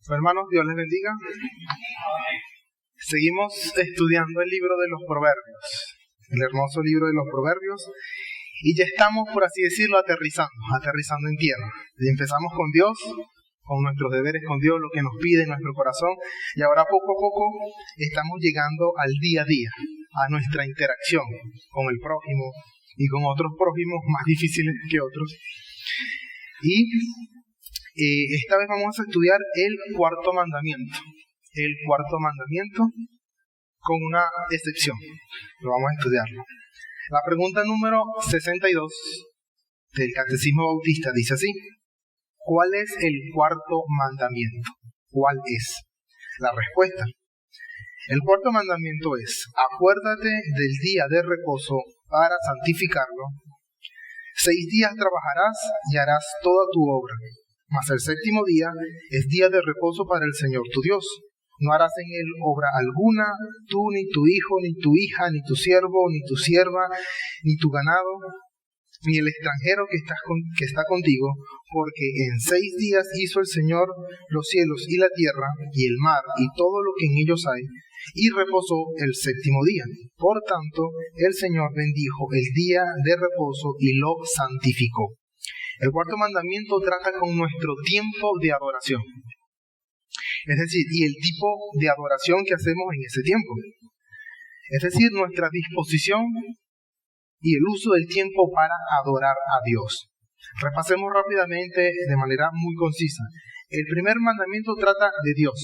Hermanos, Dios les bendiga. Seguimos estudiando el libro de los Proverbios, el hermoso libro de los Proverbios, y ya estamos, por así decirlo, aterrizando en tierra. Y empezamos con Dios, con nuestros deberes con Dios, lo que nos pide nuestro corazón, y ahora poco a poco estamos llegando al día a día, a nuestra interacción con el prójimo y con otros prójimos más difíciles que otros. Y esta vez vamos a estudiar el cuarto mandamiento. El cuarto mandamiento con una excepción. Lo vamos a estudiarlo. La pregunta número 62 del Catecismo Bautista dice así: ¿cuál es el cuarto mandamiento? ¿Cuál es? La respuesta: el cuarto mandamiento es: acuérdate del día de reposo para santificarlo. 6 días trabajarás y harás toda tu obra, mas el séptimo día es día de reposo para el Señor tu Dios. No harás en él obra alguna, tú, ni tu hijo, ni tu hija, ni tu siervo, ni tu sierva, ni tu ganado, ni el extranjero que está contigo, porque en 6 días hizo el Señor los cielos y la tierra, y el mar, y todo lo que en ellos hay, y reposó el séptimo día. Por tanto, el Señor bendijo el día de reposo y lo santificó. El cuarto mandamiento trata con nuestro tiempo de adoración. Es decir, y el tipo de adoración que hacemos en ese tiempo. Es decir, nuestra disposición y el uso del tiempo para adorar a Dios. Repasemos rápidamente de manera muy concisa. El primer mandamiento trata de Dios,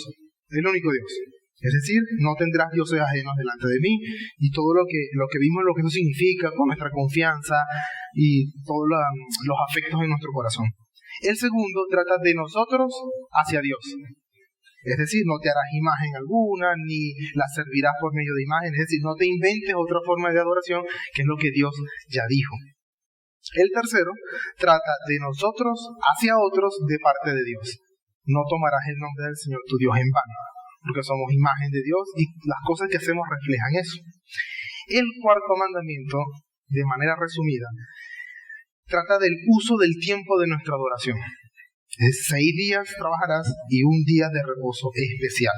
el único Dios. Es decir, no tendrás dioses ajenos delante de mí, y todo lo que vimos, lo que eso significa con nuestra confianza y todos los afectos en nuestro corazón. El segundo trata de nosotros hacia Dios. Es decir, no te harás imagen alguna, ni la servirás por medio de imagen. Es decir, no te inventes otra forma de adoración, que es lo que Dios ya dijo. El tercero trata de nosotros hacia otros de parte de Dios. No tomarás el nombre del Señor tu Dios en vano, porque somos imagen de Dios y las cosas que hacemos reflejan eso. El cuarto mandamiento, de manera resumida, trata del uso del tiempo de nuestra adoración. Es 6 días trabajarás y 1 día de reposo especial.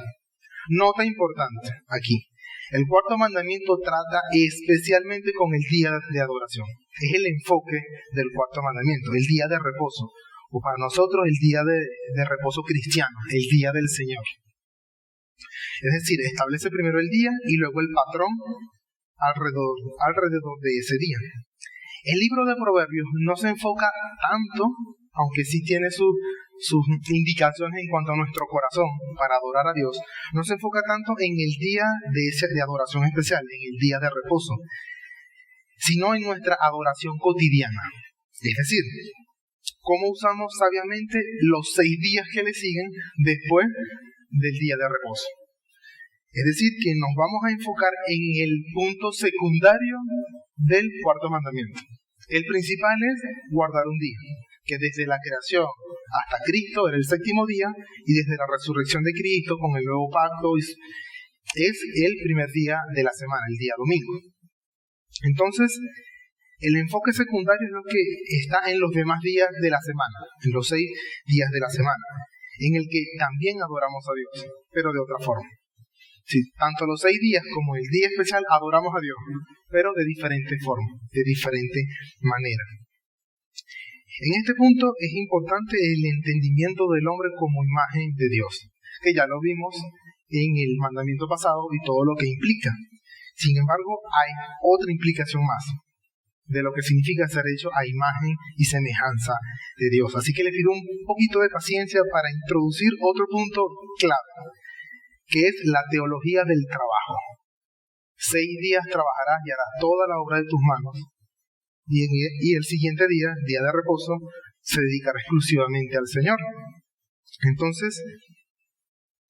Nota importante aquí: el cuarto mandamiento trata especialmente con el día de adoración. Es el enfoque del cuarto mandamiento, el día de reposo, o para nosotros el día de reposo cristiano, el día del Señor. Es decir, establece primero el día y luego el patrón alrededor de ese día. El libro de Proverbios no se enfoca tanto, aunque sí tiene sus indicaciones en cuanto a nuestro corazón para adorar a Dios, no se enfoca tanto en el día de adoración especial, en el día de reposo, sino en nuestra adoración cotidiana. Es decir, cómo usamos sabiamente los 6 días que le siguen después del día de reposo. Es decir, que nos vamos a enfocar en el punto secundario del cuarto mandamiento. El principal es guardar un día, que desde la creación hasta Cristo era el séptimo día, y desde la resurrección de Cristo con el nuevo pacto es el primer día de la semana, el día domingo. Entonces, el enfoque secundario es lo que está en los demás días de la semana, en los 6 días de la semana, en el que también adoramos a Dios, pero de otra forma. Sí, tanto los 6 días como el día especial adoramos a Dios, pero de diferente forma, de diferente manera. En este punto es importante el entendimiento del hombre como imagen de Dios, que ya lo vimos en el mandamiento pasado y todo lo que implica. Sin embargo, hay otra implicación más de lo que significa ser hecho a imagen y semejanza de Dios. Así que le pido un poquito de paciencia para introducir otro punto clave, que es la teología del trabajo. 6 días trabajarás y harás toda la obra de tus manos, y el siguiente día, día de reposo, se dedicará exclusivamente al Señor. Entonces,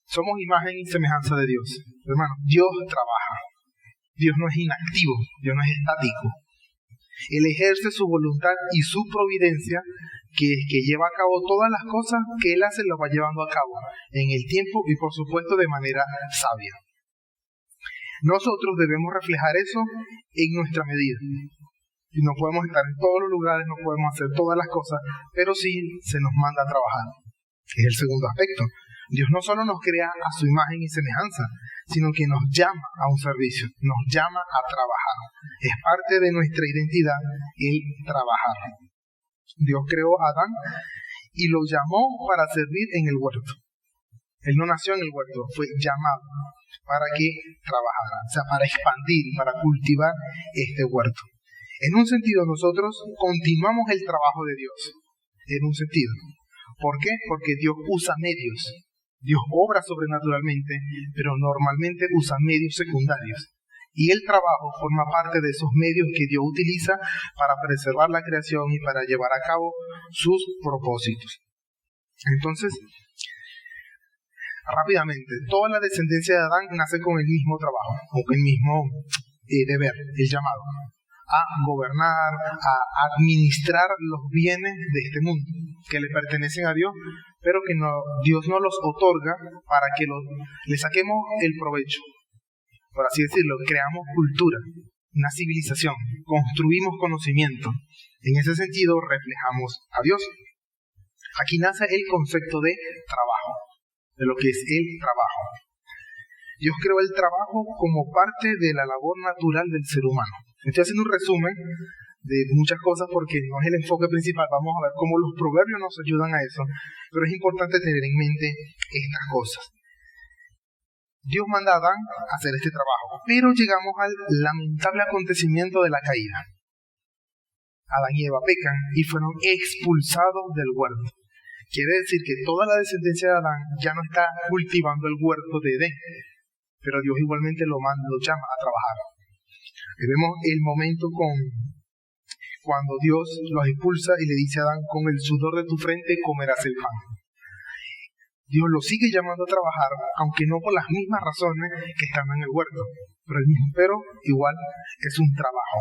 somos imagen y semejanza de Dios. Hermanos, Dios trabaja. Dios no es inactivo, Dios no es estático. Él ejerce su voluntad y su providencia, que lleva a cabo todas las cosas que Él hace, las va llevando a cabo en el tiempo y por supuesto de manera sabia. Nosotros debemos reflejar eso en nuestra medida. Y no podemos estar en todos los lugares, no podemos hacer todas las cosas, pero sí se nos manda a trabajar. Es el segundo aspecto. Dios no solo nos crea a su imagen y semejanza, sino que nos llama a un servicio, nos llama a trabajar. Es parte de nuestra identidad el trabajar. Dios creó a Adán y lo llamó para servir en el huerto. Él no nació en el huerto, fue llamado para que trabajara, o sea, para expandir, para cultivar este huerto. En un sentido, nosotros continuamos el trabajo de Dios, en un sentido. ¿Por qué? Porque Dios usa medios. Dios obra sobrenaturalmente, pero normalmente usa medios secundarios. Y el trabajo forma parte de esos medios que Dios utiliza para preservar la creación y para llevar a cabo sus propósitos. Entonces, rápidamente, toda la descendencia de Adán nace con el mismo trabajo, con el mismo deber, el llamado a gobernar, a administrar los bienes de este mundo que le pertenecen a Dios, pero que Dios no los otorga para que le saquemos el provecho. Por así decirlo, creamos cultura, una civilización, construimos conocimiento. En ese sentido, reflejamos a Dios. Aquí nace el concepto de trabajo, de lo que es el trabajo. Dios creó el trabajo como parte de la labor natural del ser humano. Estoy haciendo un resumen de muchas cosas porque no es el enfoque principal. Vamos a ver cómo los proverbios nos ayudan a eso, pero es importante tener en mente estas cosas. Dios manda a Adán a hacer este trabajo, pero llegamos al lamentable acontecimiento de la caída. Adán y Eva pecan y fueron expulsados del huerto. Quiere decir que toda la descendencia de Adán ya no está cultivando el huerto de Edén, pero Dios igualmente lo llama a trabajar. Y vemos el momento cuando Dios los expulsa y le dice a Adán: con el sudor de tu frente comerás el pan. Dios lo sigue llamando a trabajar, aunque no por las mismas razones que están en el huerto, pero igual es un trabajo.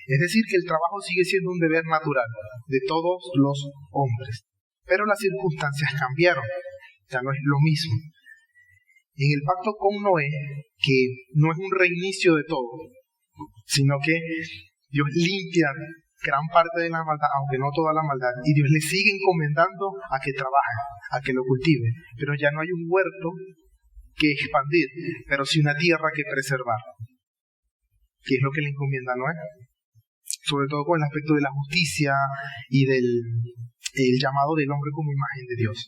Es decir, que el trabajo sigue siendo un deber natural de todos los hombres, pero las circunstancias cambiaron, ya no es lo mismo. En el pacto con Noé, que no es un reinicio de todo, sino que Dios limpia gran parte de la maldad, aunque no toda la maldad, y Dios le sigue encomendando a que trabaje, a que lo cultive, pero ya no hay un huerto que expandir, pero sí una tierra que preservar, que es lo que le encomienda a Noé, sobre todo con el aspecto de la justicia y el llamado del hombre como imagen de Dios.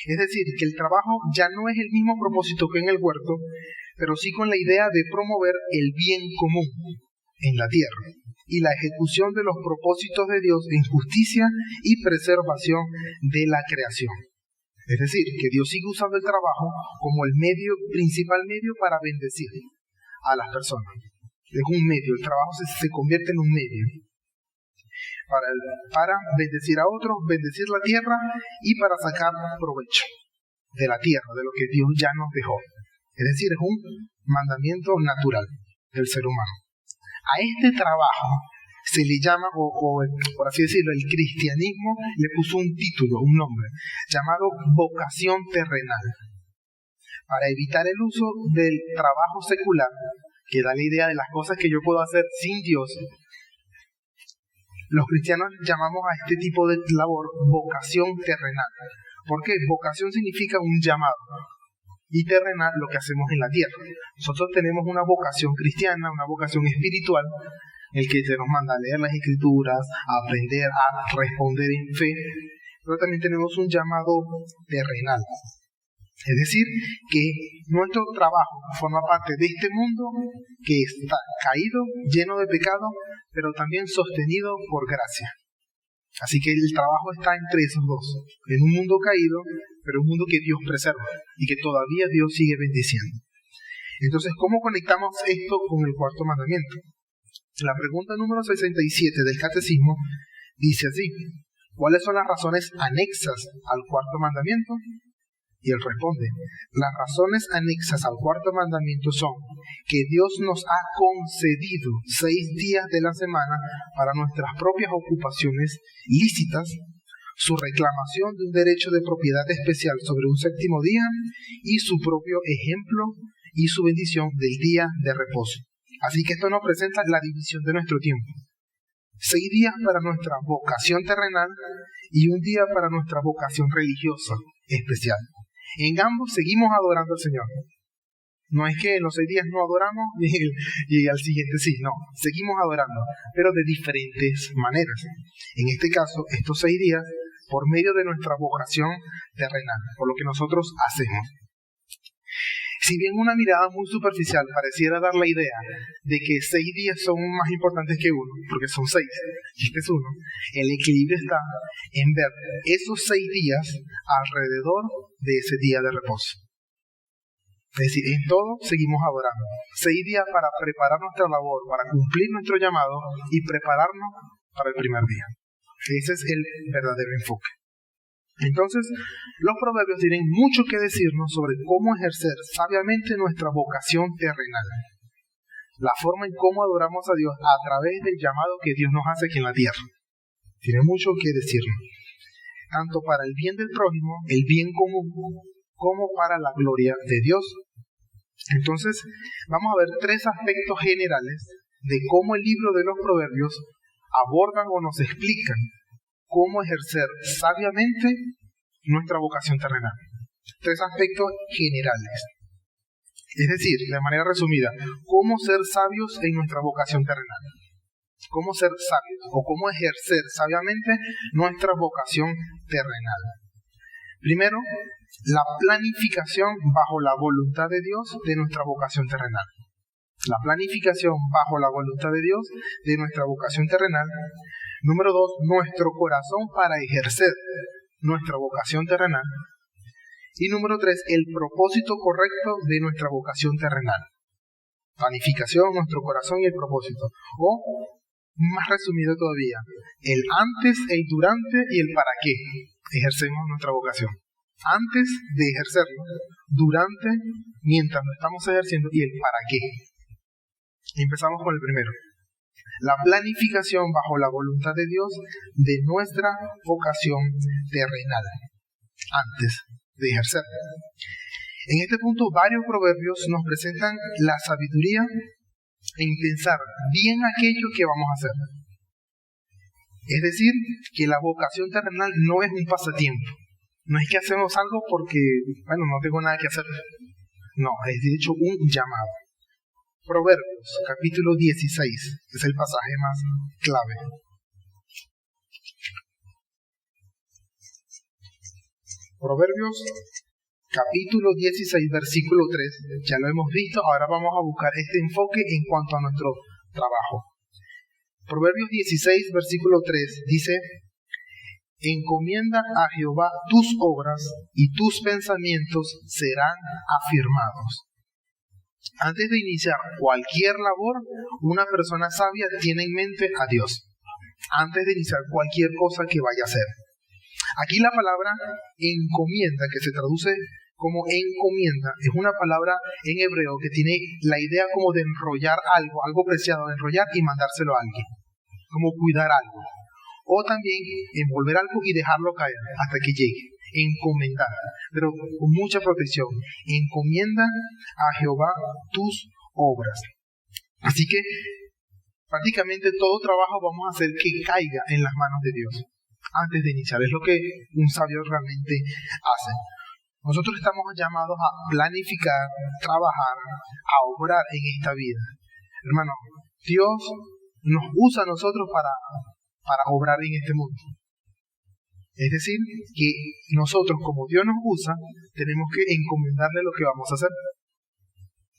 Es decir, que el trabajo ya no es el mismo propósito que en el huerto, pero sí con la idea de promover el bien común en la tierra y la ejecución de los propósitos de Dios en justicia y preservación de la creación. Es decir, que Dios sigue usando el trabajo como el principal medio para bendecir a las personas. Es un medio, el trabajo se convierte en un medio para bendecir a otros, bendecir la tierra y para sacar provecho de la tierra, de lo que Dios ya nos dejó. Es decir, es un mandamiento natural del ser humano. A este trabajo se le llama, o por así decirlo, el cristianismo le puso un título, un nombre, llamado vocación terrenal, para evitar el uso del trabajo secular, que da la idea de las cosas que yo puedo hacer sin Dios. Los cristianos llamamos a este tipo de labor vocación terrenal. ¿Por qué? Vocación significa un llamado y terrenal lo que hacemos en la tierra. Nosotros tenemos una vocación cristiana, una vocación espiritual, el que se nos manda a leer las escrituras, a aprender, a responder en fe, pero también tenemos un llamado terrenal. Es decir, que nuestro trabajo forma parte de este mundo que está caído, lleno de pecado, pero también sostenido por gracia. Así que el trabajo está entre esos dos, en un mundo caído, pero un mundo que Dios preserva y que todavía Dios sigue bendiciendo. Entonces, ¿cómo conectamos esto con el cuarto mandamiento? La pregunta número 67 del Catecismo dice así: ¿cuáles son las razones anexas al cuarto mandamiento? Y él responde: las razones anexas al cuarto mandamiento son que Dios nos ha concedido 6 días de la semana para nuestras propias ocupaciones lícitas, su reclamación de un derecho de propiedad especial sobre un 7º día y su propio ejemplo y su bendición del día de reposo. Así que esto nos presenta la división de nuestro tiempo. 6 días para nuestra vocación terrenal y un día para nuestra vocación religiosa especial. En ambos seguimos adorando al Señor. No es que en los 6 días no adoramos y al siguiente sí, no, seguimos adorando, pero de diferentes maneras. En este caso, estos 6 días, por medio de nuestra vocación terrenal, por lo que nosotros hacemos. Si bien una mirada muy superficial pareciera dar la idea de que 6 días son más importantes que uno, porque son 6, y este es uno, el equilibrio está en ver esos 6 días alrededor de ese día de reposo. Es decir, en todo seguimos adorando. 6 días para preparar nuestra labor, para cumplir nuestro llamado y prepararnos para el primer día. Ese es el verdadero enfoque. Entonces, los proverbios tienen mucho que decirnos sobre cómo ejercer sabiamente nuestra vocación terrenal. La forma en cómo adoramos a Dios a través del llamado que Dios nos hace aquí en la tierra. Tiene mucho que decirnos. Tanto para el bien del prójimo, el bien común, como para la gloria de Dios. Entonces, vamos a ver 3 aspectos generales de cómo el libro de los proverbios abordan o nos explican cómo ejercer sabiamente nuestra vocación terrenal. 3 aspectos generales. Es decir, de manera resumida, cómo ser sabios en nuestra vocación terrenal. Cómo ser sabios o cómo ejercer sabiamente nuestra vocación terrenal. Primero, la planificación bajo la voluntad de Dios de nuestra vocación terrenal. La planificación bajo la voluntad de Dios de nuestra vocación terrenal. Número 2, nuestro corazón para ejercer nuestra vocación terrenal. Y número 3, el propósito correcto de nuestra vocación terrenal. Planificación, nuestro corazón y el propósito. O, más resumido todavía, el antes, el durante y el para qué ejercemos nuestra vocación. Antes de ejercerlo, durante, mientras lo estamos ejerciendo y el para qué. Empezamos con el primero. La planificación bajo la voluntad de Dios de nuestra vocación terrenal, antes de ejercerla. En este punto, varios proverbios nos presentan la sabiduría en pensar bien aquello que vamos a hacer. Es decir, que la vocación terrenal no es un pasatiempo. No es que hacemos algo porque, no tengo nada que hacer. No, es de hecho un llamado. Proverbios, capítulo 16, es el pasaje más clave. Proverbios, capítulo 16, versículo 3. Ya lo hemos visto, ahora vamos a buscar este enfoque en cuanto a nuestro trabajo. Proverbios 16, versículo 3 dice: encomienda a Jehová tus obras y tus pensamientos serán afirmados. Antes de iniciar cualquier labor, una persona sabia tiene en mente a Dios. Antes de iniciar cualquier cosa que vaya a hacer. Aquí la palabra encomienda, que se traduce como encomienda, es una palabra en hebreo que tiene la idea como de enrollar algo preciado, de enrollar y mandárselo a alguien. Como cuidar algo. O también envolver algo y dejarlo caer hasta que llegue. Encomendar, pero con mucha protección. Encomienda a Jehová tus obras. Así que prácticamente todo trabajo vamos a hacer que caiga en las manos de Dios antes de iniciar. Es lo que un sabio realmente hace. Nosotros estamos llamados a planificar, trabajar, a obrar en esta vida. Hermano, Dios nos usa a nosotros para obrar en este mundo. Es decir, que nosotros, como Dios nos usa, tenemos que encomendarle lo que vamos a hacer.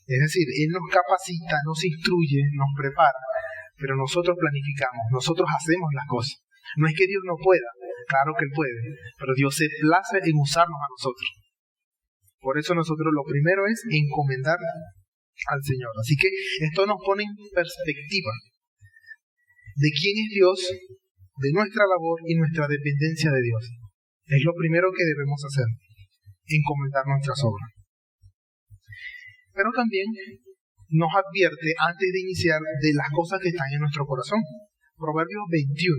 Es decir, Él nos capacita, nos instruye, nos prepara, pero nosotros planificamos, nosotros hacemos las cosas. No es que Dios no pueda, claro que Él puede, pero Dios se place en usarnos a nosotros. Por eso nosotros lo primero es encomendar al Señor. Así que esto nos pone en perspectiva de quién es Dios, de nuestra labor y nuestra dependencia de Dios. Es lo primero que debemos hacer, encomendar nuestras obras. Pero también nos advierte antes de iniciar de las cosas que están en nuestro corazón. Proverbios 21.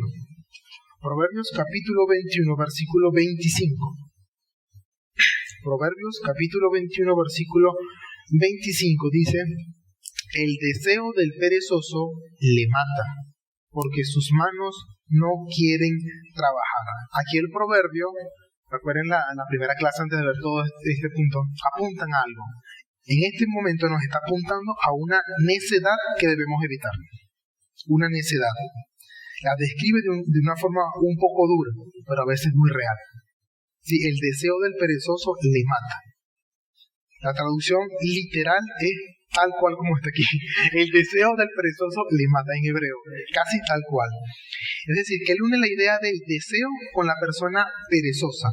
Proverbios capítulo 21, versículo 25. Proverbios capítulo 21, versículo 25 dice: el deseo del perezoso le mata, porque sus manos no quieren trabajar. Aquí el proverbio, recuerden la primera clase antes de ver todo este punto, apuntan a algo. En este momento nos está apuntando a una necedad que debemos evitar. Una necedad. La describe de una forma un poco dura, pero a veces muy real. Sí, el deseo del perezoso le mata. La traducción literal es tal cual como está aquí. El deseo del perezoso le mata en hebreo, casi tal cual. Es decir, que él une la idea del deseo con la persona perezosa.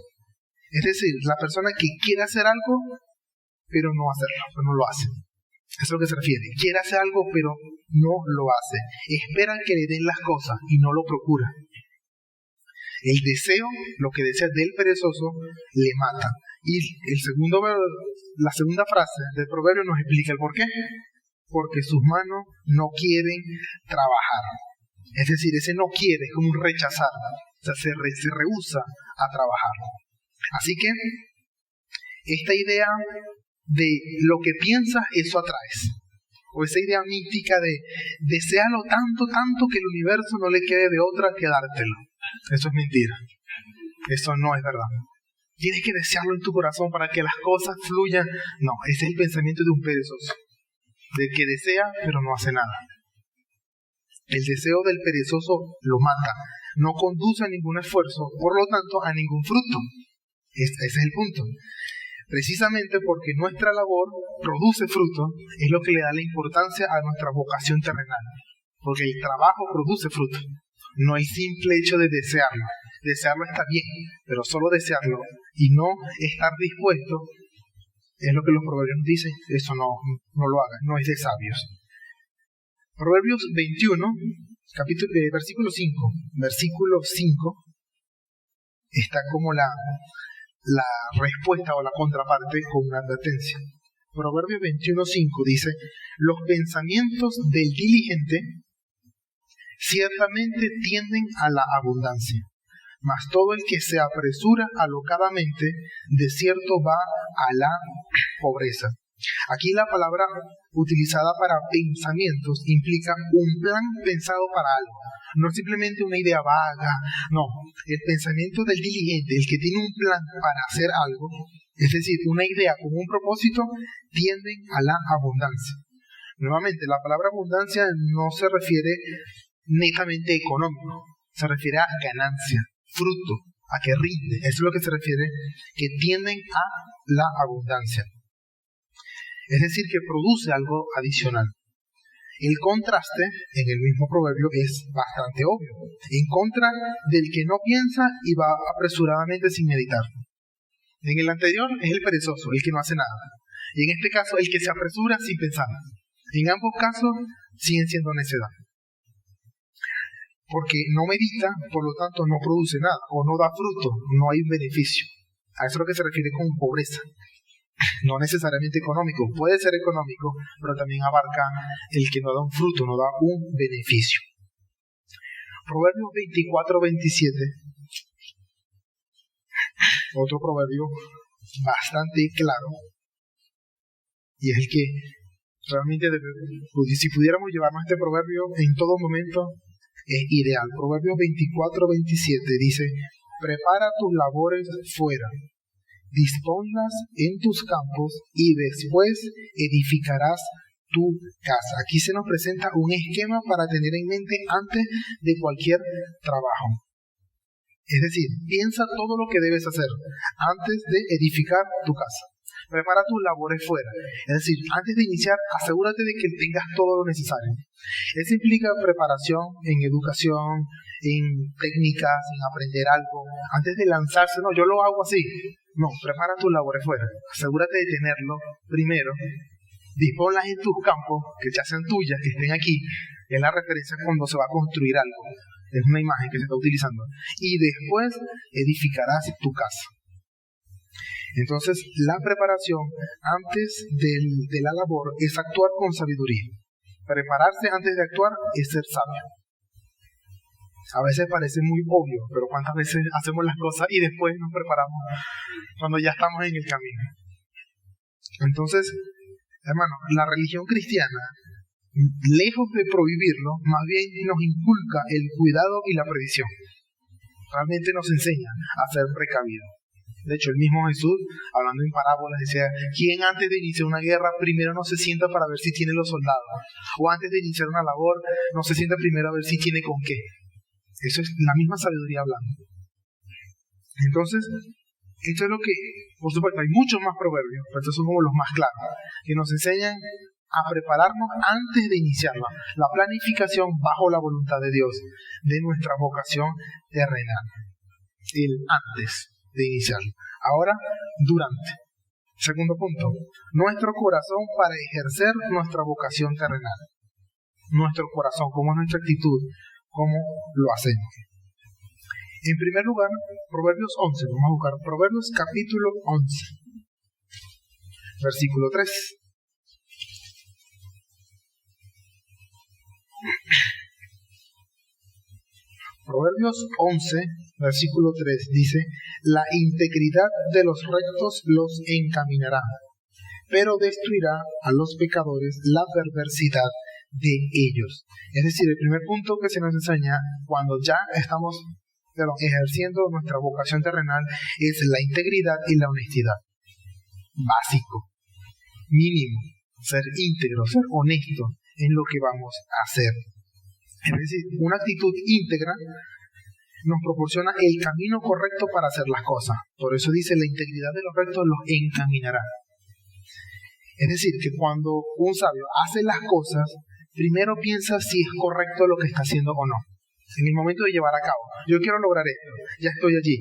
Es decir, la persona que quiere hacer algo, pero no hacerlo, pero no lo hace. Eso es a lo que se refiere. Quiere hacer algo, pero no lo hace. Espera que le den las cosas y no lo procura. El deseo, lo que desea del perezoso, le mata. Y la segunda frase del proverbio nos explica el por qué. Porque sus manos no quieren trabajar. Es decir, ese no quiere es como un rechazar. O sea, se rehúsa a trabajar. Así que, esta idea de lo que piensas, eso atraes. O esa idea mítica de deséalo tanto, tanto que el universo no le quede de otra que dártelo. Eso es mentira. Eso no es verdad. Tienes que desearlo en tu corazón para que las cosas fluyan. No, ese es el pensamiento de un perezoso. Del que desea, pero no hace nada. El deseo del perezoso lo mata. No conduce a ningún esfuerzo, por lo tanto, a ningún fruto. Ese es el punto. Precisamente porque nuestra labor produce fruto, es lo que le da la importancia a nuestra vocación terrenal. Porque el trabajo produce fruto, no el simple hecho de desearlo. Desearlo está bien, pero solo desearlo y no estar dispuesto, es lo que los proverbios dicen, eso no lo hagan, no es de sabios. Proverbios 21, versículo 5, está como la respuesta o la contraparte con una advertencia. Proverbios 21:5 dice: los pensamientos del diligente ciertamente tienden a la abundancia, mas todo el que se apresura alocadamente, de cierto va a la pobreza. Aquí la palabra utilizada para pensamientos implica un plan pensado para algo. No simplemente una idea vaga, no. El pensamiento del diligente, el que tiene un plan para hacer algo, es decir, una idea con un propósito, tienden a la abundancia. Nuevamente, la palabra abundancia no se refiere netamente económico, se refiere a ganancia, fruto, a que rinde. Eso es lo que se refiere, que tienden a la abundancia. Es decir, que produce algo adicional. El contraste en el mismo proverbio es bastante obvio. En contra del que no piensa y va apresuradamente sin meditar. En el anterior es el perezoso, el que no hace nada. Y en este caso, el que se apresura sin pensar. En ambos casos siguen siendo necedad. Porque no medita, por lo tanto no produce nada, o no da fruto, no hay beneficio. A eso es lo que se refiere con pobreza. No necesariamente económico, puede ser económico, pero también abarca el que no da un fruto, no da un beneficio. Proverbios 24-27, otro proverbio bastante claro, y es el que realmente si pudiéramos llevarnos este proverbio en todo momento, es ideal. Proverbios 24-27 dice: prepara tus labores fuera, disponlas en tus campos y después edificarás tu casa. Aquí se nos presenta un esquema para tener en mente antes de cualquier trabajo. Es decir, piensa todo lo que debes hacer antes de edificar tu casa. Prepara tus labores fuera. Es decir, antes de iniciar, asegúrate de que tengas todo lo necesario. Eso implica preparación en educación, en técnicas, en aprender algo. Antes de lanzarse, no, yo lo hago así. No, prepara tus labores fuera. Asegúrate de tenerlo primero. Disponlas en tus campos, que ya sean tuyas, que estén aquí. Es la referencia cuando se va a construir algo. Es una imagen que se está utilizando. Y después edificarás tu casa. Entonces, la preparación antes de la labor es actuar con sabiduría. Prepararse antes de actuar es ser sabio. A veces parece muy obvio, pero ¿cuántas veces hacemos las cosas y después nos preparamos cuando ya estamos en el camino? Entonces, hermano, la religión cristiana lejos de prohibirlo, más bien nos inculca el cuidado y la previsión. Realmente nos enseña a ser precavidos. De hecho, el mismo Jesús, hablando en parábolas, decía, ¿quién antes de iniciar una guerra primero no se sienta para ver si tiene los soldados? O antes de iniciar una labor, no se sienta primero a ver si tiene con qué. Eso es la misma sabiduría hablando. Entonces, esto es lo que, por supuesto, hay muchos más proverbios, pero estos son como los más claros, que nos enseñan a prepararnos antes de iniciarla. La planificación bajo la voluntad de Dios, de nuestra vocación terrenal. El antes de iniciarlo. Ahora, durante. Segundo punto, nuestro corazón para ejercer nuestra vocación terrenal. Nuestro corazón, cómo es nuestra actitud, cómo lo hacemos. En primer lugar, Proverbios 11, vamos a buscar Proverbios capítulo 11, versículo 3. Proverbios 11, versículo 3 dice, la integridad de los rectos los encaminará, pero destruirá a los pecadores la perversidad de ellos. Es decir, el primer punto que se nos enseña cuando ya estamos ejerciendo nuestra vocación terrenal es la integridad y la honestidad. Básico, mínimo, ser íntegro, ser honesto en lo que vamos a hacer. Es decir, una actitud íntegra nos proporciona el camino correcto para hacer las cosas. Por eso dice, la integridad de los rectos los encaminará. Es decir, que cuando un sabio hace las cosas, primero piensa si es correcto lo que está haciendo o no. En el momento de llevar a cabo, yo quiero lograr esto, ya estoy allí.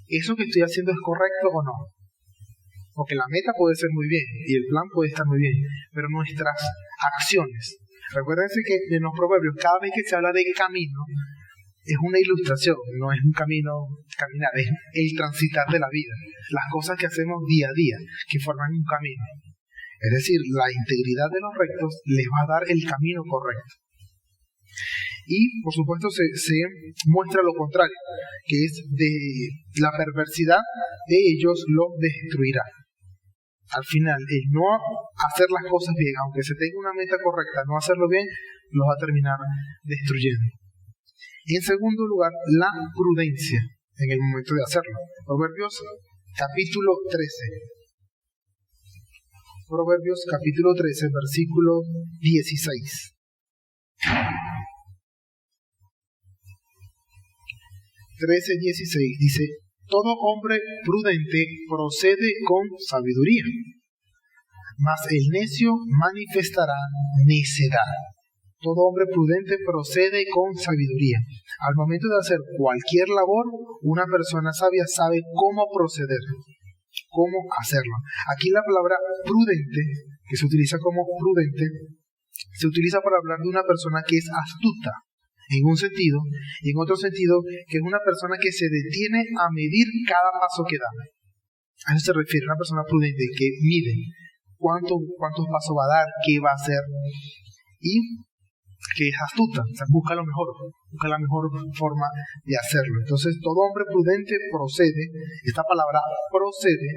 ¿Eso que estoy haciendo es correcto o no? Porque la meta puede ser muy bien y el plan puede estar muy bien, pero nuestras acciones. Recuérdense que en los proverbios, cada vez que se habla de camino, es una ilustración, no es un camino, caminar, es el transitar de la vida. Las cosas que hacemos día a día, que forman un camino. Es decir, la integridad de los rectos les va a dar el camino correcto. Y, por supuesto, se muestra lo contrario, que es de la perversidad de ellos lo destruirá. Al final, el no hacer las cosas bien, aunque se tenga una meta correcta, no hacerlo bien, los va a terminar destruyendo. Y en segundo lugar, la prudencia en el momento de hacerlo. Proverbios capítulo 13. Proverbios capítulo 13, versículo 16. 13:16 dice, todo hombre prudente procede con sabiduría, mas el necio manifestará necedad. Todo hombre prudente procede con sabiduría. Al momento de hacer cualquier labor, una persona sabia sabe cómo proceder, cómo hacerlo. Aquí la palabra prudente, que se utiliza como prudente, se utiliza para hablar de una persona que es astuta, en un sentido, y en otro sentido, que es una persona que se detiene a medir cada paso que da. A eso se refiere una persona prudente, que mide cuántos pasos va a dar, qué va a hacer, y que es astuta, o sea, busca lo mejor, busca la mejor forma de hacerlo. Entonces, todo hombre prudente procede, esta palabra procede,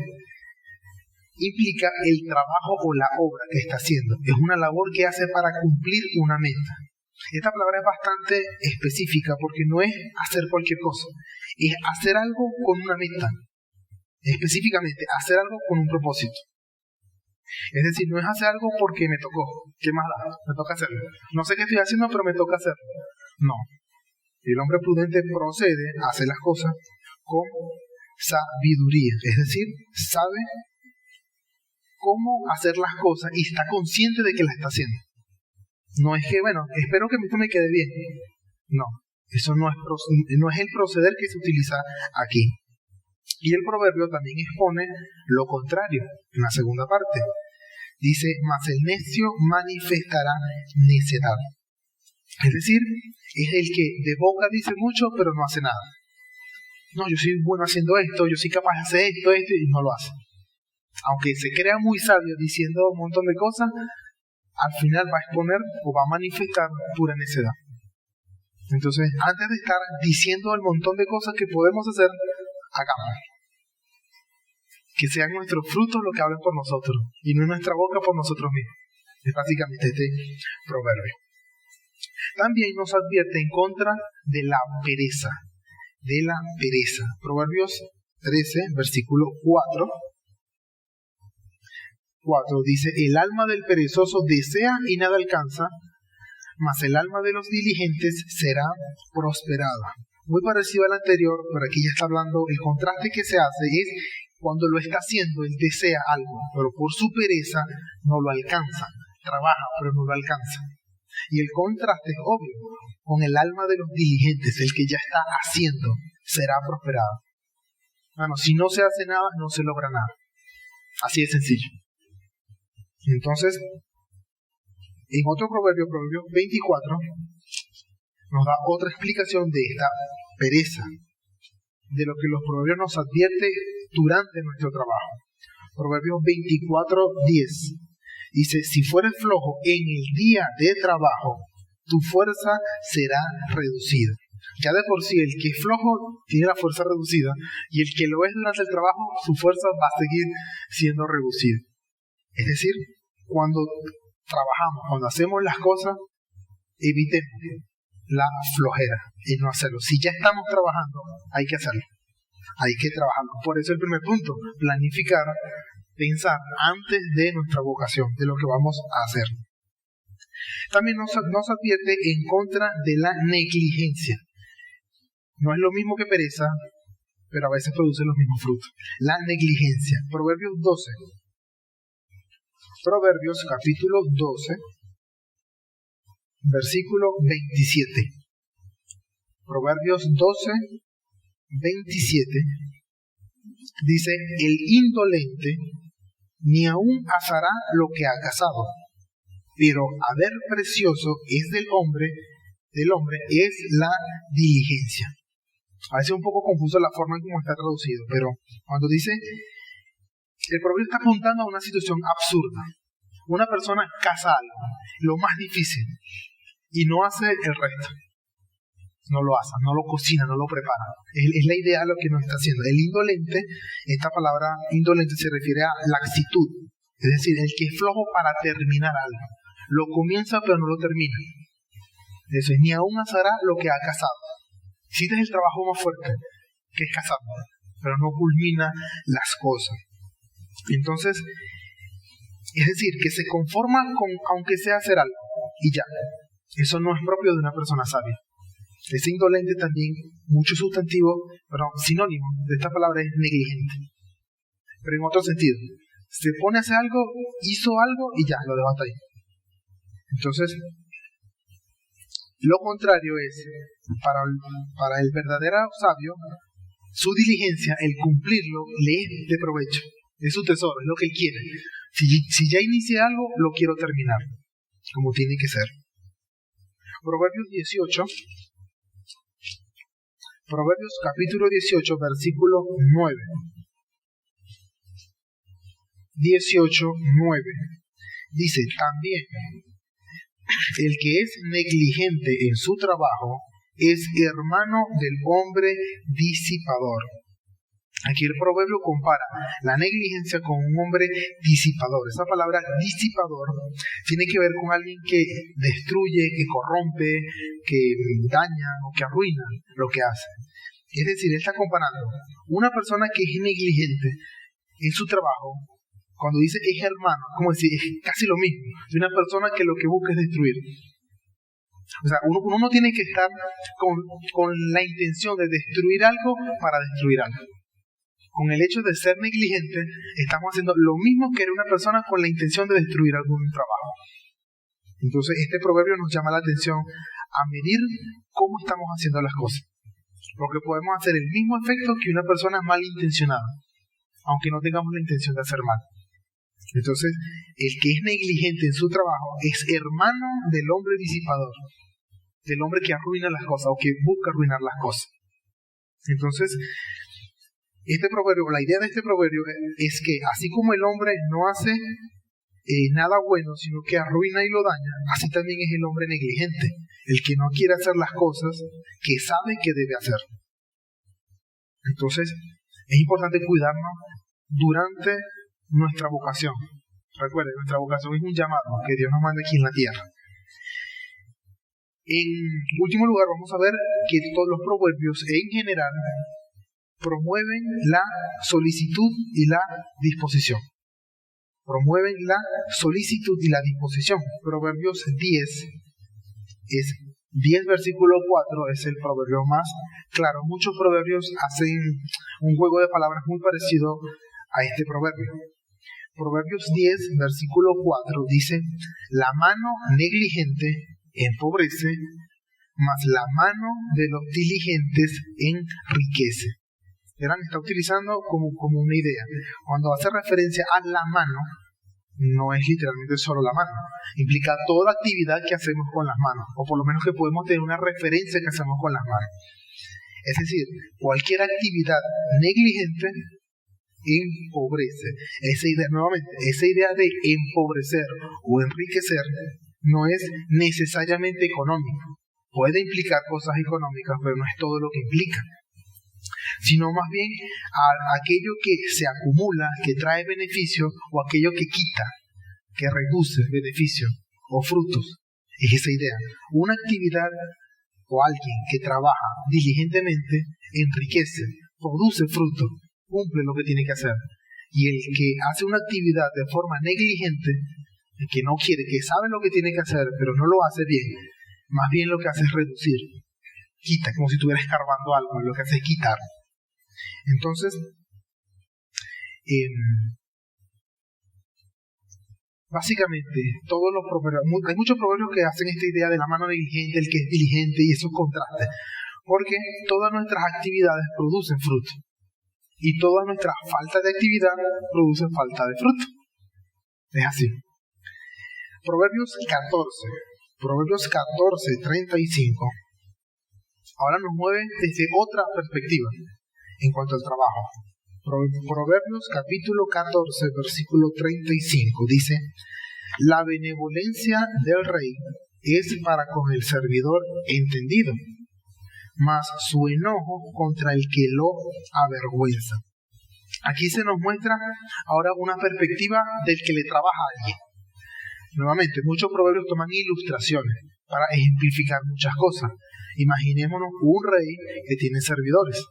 implica el trabajo o la obra que está haciendo. Es una labor que hace para cumplir una meta. Esta palabra es bastante específica porque no es hacer cualquier cosa, es hacer algo con una meta. Específicamente, hacer algo con un propósito. Es decir, no es hacer algo porque me tocó. ¿Qué más da? Me toca hacerlo. No sé qué estoy haciendo, pero me toca hacerlo. No. El hombre prudente procede a hacer las cosas con sabiduría. Es decir, sabe cómo hacer las cosas y está consciente de que las está haciendo. No es que, bueno, espero que esto me quede bien. No, eso no es el proceder que se utiliza aquí. Y el proverbio también expone lo contrario, en la segunda parte. Dice, mas el necio manifestará necedad. Es decir, es el que de boca dice mucho, pero no hace nada. No, yo soy bueno haciendo esto, yo soy capaz de hacer esto, y no lo hace. Aunque se crea muy sabio diciendo un montón de cosas, al final va a exponer o va a manifestar pura necedad. Entonces, antes de estar diciendo el montón de cosas que podemos hacer, hagamos. Que sean nuestros frutos lo que hablen por nosotros y no nuestra boca por nosotros mismos. Es básicamente este proverbio. También nos advierte en contra de la pereza. De la pereza. Proverbios 13, versículo 4. 4 dice: el alma del perezoso desea y nada alcanza, mas el alma de los diligentes será prosperada. Muy parecido al anterior, pero aquí ya está hablando, el contraste que se hace es cuando lo está haciendo, él desea algo, pero por su pereza no lo alcanza. Trabaja, pero no lo alcanza. Y el contraste es obvio. Con el alma de los diligentes, el que ya está haciendo, será prosperado. Bueno, si no se hace nada, no se logra nada. Así de sencillo. Entonces, en otro proverbio, Proverbio 24, nos da otra explicación de esta pereza, de lo que los proverbios nos advierte durante nuestro trabajo. Proverbios 24:10 dice: si fueres flojo en el día de trabajo, tu fuerza será reducida. Ya de por sí, el que es flojo tiene la fuerza reducida, y el que lo es durante el trabajo, su fuerza va a seguir siendo reducida. Es decir, cuando trabajamos, cuando hacemos las cosas, evitemos la flojera en no hacerlo. Si ya estamos trabajando, hay que hacerlo. Hay que trabajarlo. Por eso el primer punto, planificar, pensar antes de nuestra vocación, de lo que vamos a hacer. También nos advierte en contra de la negligencia. No es lo mismo que pereza, pero a veces produce los mismos frutos. La negligencia. Proverbios 12. Proverbios capítulo 12, versículo 27. Proverbios 12, 27. Dice: el indolente ni aún asará lo que ha cazado, pero haber precioso es del hombre es la diligencia. A veces es un poco confuso la forma en cómo está traducido, pero cuando dice, el proverbio está apuntando a una situación absurda. Una persona caza algo, lo más difícil, y no hace el resto. No lo asa, no lo cocina, no lo prepara. Es la idea de lo que nos está haciendo. El indolente, esta palabra indolente se refiere a laxitud, es decir, el que es flojo para terminar algo. Lo comienza pero no lo termina. Eso es, ni aún asará lo que ha cazado. Si este es el trabajo más fuerte, que es cazar, pero no culmina las cosas. Entonces, es decir, que se conforma con aunque sea hacer algo, y ya. Eso no es propio de una persona sabia. Ese indolente también, mucho sustantivo, pero sinónimo de esta palabra es negligente. Pero en otro sentido, se pone a hacer algo, hizo algo y ya, lo dejó ahí. Entonces, lo contrario es, para el verdadero sabio, su diligencia, el cumplirlo, le es de provecho. Es su tesoro, es lo que él quiere. Si ya inicié algo, lo quiero terminar, como tiene que ser. Proverbios 18. Proverbios capítulo 18, versículo 9. 18:9. Dice: también el que es negligente en su trabajo es hermano del hombre disipador. Aquí el proverbio compara la negligencia con un hombre disipador. Esa palabra disipador tiene que ver con alguien que destruye, que corrompe, que daña o que arruina lo que hace. Es decir, él está comparando una persona que es negligente en su trabajo. Cuando dice es hermano, como decir, es casi lo mismo de una persona que lo que busca es destruir. O sea, uno no tiene que estar con la intención de destruir algo para destruir algo. Con el hecho de ser negligente, estamos haciendo lo mismo que era una persona con la intención de destruir algún trabajo. Entonces, este proverbio nos llama la atención a medir cómo estamos haciendo las cosas. Porque podemos hacer el mismo efecto que una persona malintencionada, aunque no tengamos la intención de hacer mal. Entonces, el que es negligente en su trabajo es hermano del hombre disipador, del hombre que arruina las cosas o que busca arruinar las cosas. Entonces, este proverbio, la idea de este proverbio es que así como el hombre no hace nada bueno, sino que arruina y lo daña, así también es el hombre negligente, el que no quiere hacer las cosas que sabe que debe hacer. Entonces, es importante cuidarnos durante nuestra vocación, Recuerden, nuestra vocación es un llamado que Dios nos manda aquí en la tierra. En último lugar, vamos a ver que todos los proverbios en general promueven la solicitud y la disposición. Promueven la solicitud y la disposición. Proverbios 10 versículo 4 es el proverbio más claro. Muchos proverbios hacen un juego de palabras muy parecido a este proverbio. Proverbios 10 versículo 4 dice: la mano negligente empobrece, mas la mano de los diligentes enriquece. Verán, está utilizando como una idea. Cuando hace referencia a la mano, no es literalmente solo la mano. Implica toda la actividad que hacemos con las manos, o por lo menos que podemos tener una referencia que hacemos con las manos. Es decir, cualquier actividad negligente empobrece. Esa idea de empobrecer o enriquecer no es necesariamente económico. Puede implicar cosas económicas, pero no es todo lo que implica, sino más bien aquello que se acumula, que trae beneficio, o aquello que quita, que reduce beneficio o frutos. Es esa idea. Una actividad o alguien que trabaja diligentemente enriquece, produce fruto, cumple lo que tiene que hacer. Y el que hace una actividad de forma negligente, el que no quiere, que sabe lo que tiene que hacer, pero no lo hace bien, más bien lo que hace es reducir, quita, como si estuviera escarbando algo, lo que hace es quitar. Entonces, básicamente, todos los proverbios, hay muchos proverbios que hacen esta idea de la mano negligente, el que es diligente y esos contrastes, porque todas nuestras actividades producen fruto y todas nuestras faltas de actividad producen falta de fruto. Es así. Proverbios 14, 35. Ahora nos mueve desde otra perspectiva en cuanto al trabajo. Proverbios capítulo 14, versículo 35 dice: la benevolencia del rey es para con el servidor entendido, mas su enojo contra el que lo avergüenza. Aquí se nos muestra ahora una perspectiva del que le trabaja a alguien. Nuevamente, muchos proverbios toman ilustraciones para ejemplificar muchas cosas. Imaginémonos un rey que tiene servidores,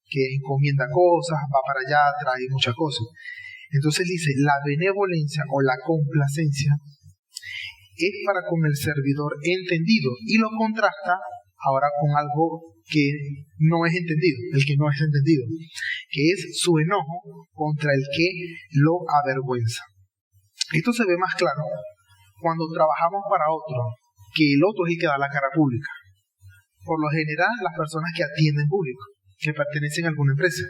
que encomienda cosas, va para allá, trae muchas cosas. Entonces dice, la benevolencia o la complacencia es para con el servidor entendido, y lo contrasta ahora con algo que no es entendido, el que no es entendido, que es su enojo contra el que lo avergüenza. Esto se ve más claro cuando trabajamos para otro, que el otro es el que da la cara pública. Por lo general, las personas que atienden público, que pertenecen a alguna empresa.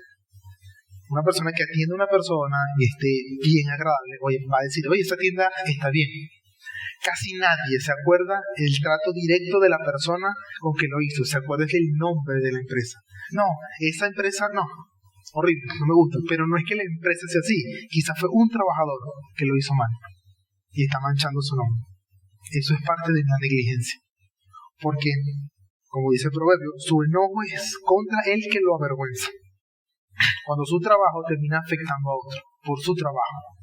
Una persona que atiende a una persona y esté bien agradable, va a decir, oye, esta tienda está bien. Casi nadie se acuerda el trato directo de la persona con que lo hizo, se acuerda del nombre de la empresa. No, esa empresa no, horrible, no me gusta, pero no es que la empresa sea así, quizás fue un trabajador que lo hizo mal y está manchando su nombre. Eso es parte de la negligencia, porque, como dice el proverbio, su enojo es contra el que lo avergüenza, cuando su trabajo termina afectando a otro por su trabajo.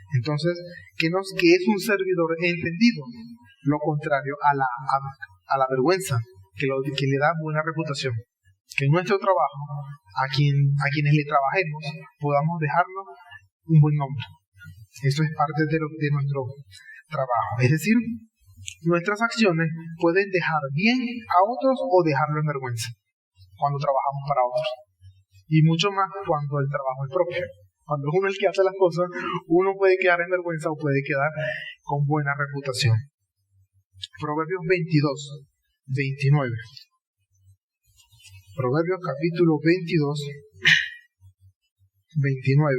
Entonces, ¿qué es un servidor entendido? Lo contrario a la vergüenza, que le da buena reputación. Que en nuestro trabajo, a quienes le trabajemos, podamos dejarnos un buen nombre. Eso es parte de nuestro trabajo. Es decir, nuestras acciones pueden dejar bien a otros o dejarlo en vergüenza cuando trabajamos para otros. Y mucho más cuando el trabajo es propio. Cuando uno es el que hace las cosas, uno puede quedar en vergüenza o puede quedar con buena reputación. Proverbios 22, 29. Proverbios capítulo 22, 29.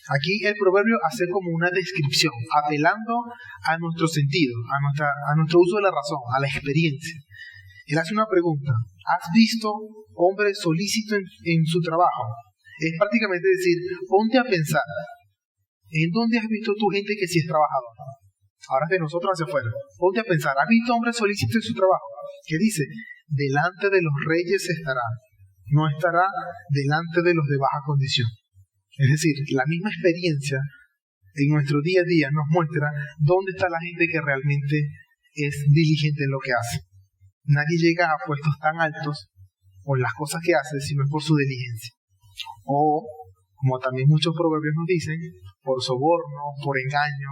Aquí el proverbio hace como una descripción, apelando a nuestro sentido, a nuestro uso de la razón, a la experiencia. Él hace una pregunta: ¿has visto hombre solícito en su trabajo? Es prácticamente decir, ponte a pensar, ¿en dónde has visto tu gente que sí es trabajador? Ahora de nosotros hacia afuera. Ponte a pensar, ¿has visto hombre solícito en su trabajo? ¿Qué dice? Delante de los reyes estará, no estará delante de los de baja condición. Es decir, la misma experiencia en nuestro día a día nos muestra dónde está la gente que realmente es diligente en lo que hace. Nadie llega a puestos tan altos por las cosas que hace, sino es por su diligencia. O, como también muchos proverbios nos dicen, por soborno, por engaño,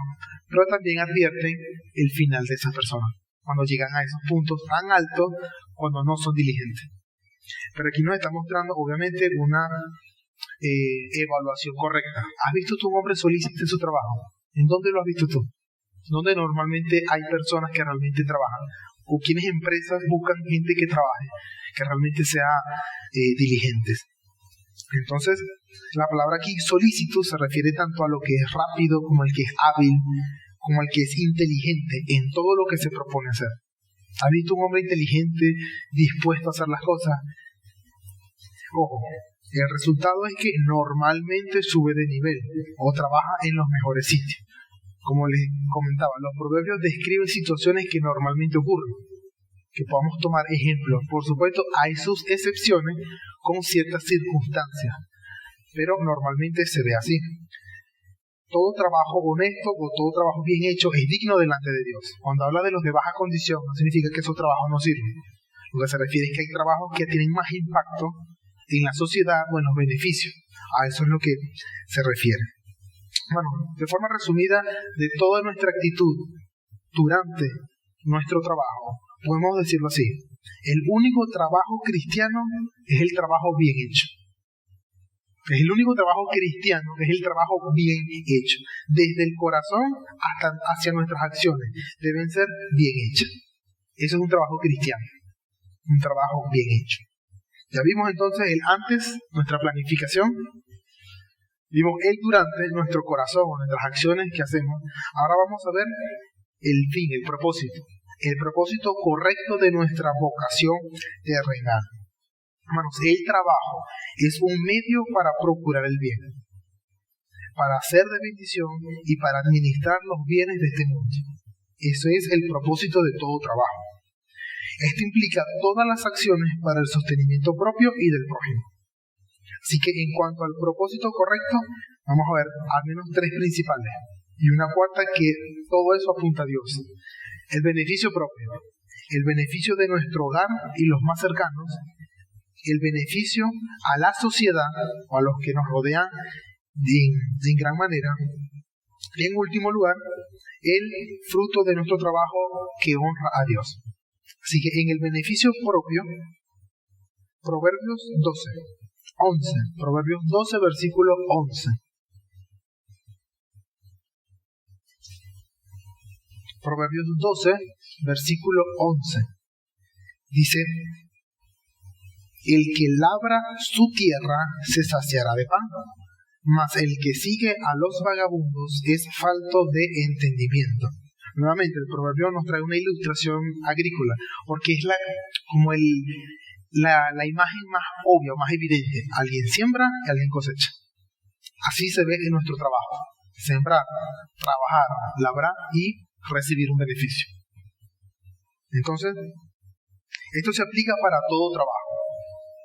pero también advierten el final de esas personas, cuando llegan a esos puntos tan altos, cuando no son diligentes. Pero aquí nos está mostrando, obviamente, una evaluación correcta. ¿Has visto tú un hombre solícito en su trabajo? ¿En dónde lo has visto tú? ¿Dónde normalmente hay personas que realmente trabajan? ¿O quiénes empresas buscan gente que trabaje, que realmente sea diligentes? Entonces, la palabra aquí solícito se refiere tanto a lo que es rápido, como al que es hábil, como al que es inteligente en todo lo que se propone hacer. ¿Has visto un hombre inteligente, dispuesto a hacer las cosas? Ojo, el resultado es que normalmente sube de nivel o trabaja en los mejores sitios. Como les comentaba, los proverbios describen situaciones que normalmente ocurren, que podamos tomar ejemplos. Por supuesto, hay sus excepciones con ciertas circunstancias, pero normalmente se ve así. Todo trabajo honesto o todo trabajo bien hecho es digno delante de Dios. Cuando habla de los de baja condición, no significa que esos trabajos no sirven. Lo que se refiere es que hay trabajos que tienen más impacto en la sociedad o en los beneficios. A eso es lo que se refiere. Bueno, de forma resumida, de toda nuestra actitud durante nuestro trabajo, podemos decirlo así: el único trabajo cristiano es el trabajo bien hecho. Es el único trabajo cristiano, es el trabajo bien hecho. Desde el corazón hasta hacia nuestras acciones deben ser bien hechas. Eso es un trabajo cristiano, un trabajo bien hecho. Ya vimos entonces el antes, nuestra planificación. Vimos el durante, nuestro corazón, nuestras acciones que hacemos. Ahora vamos a ver el fin, el propósito. El propósito correcto de nuestra vocación terrenal. Hermanos, el trabajo es un medio para procurar el bien, para hacer de bendición y para administrar los bienes de este mundo. Eso es el propósito de todo trabajo. Esto implica todas las acciones para el sostenimiento propio y del prójimo. Así que en cuanto al propósito correcto, vamos a ver al menos tres principales y una cuarta que todo eso apunta a Dios. El beneficio propio, el beneficio de nuestro hogar y los más cercanos, el beneficio a la sociedad o a los que nos rodean en gran manera. Y en último lugar, el fruto de nuestro trabajo que honra a Dios. Así que en el beneficio propio, Proverbios 11, Proverbios 12, versículo 11. Proverbios 12, versículo 11. Dice: el que labra su tierra se saciará de pan, mas el que sigue a los vagabundos es falto de entendimiento. Nuevamente, el proverbio nos trae una ilustración agrícola, porque es la imagen más obvia, más evidente. Alguien siembra y alguien cosecha. Así se ve en nuestro trabajo. Sembrar, trabajar, labrar y recibir un beneficio. Entonces, esto se aplica para todo trabajo.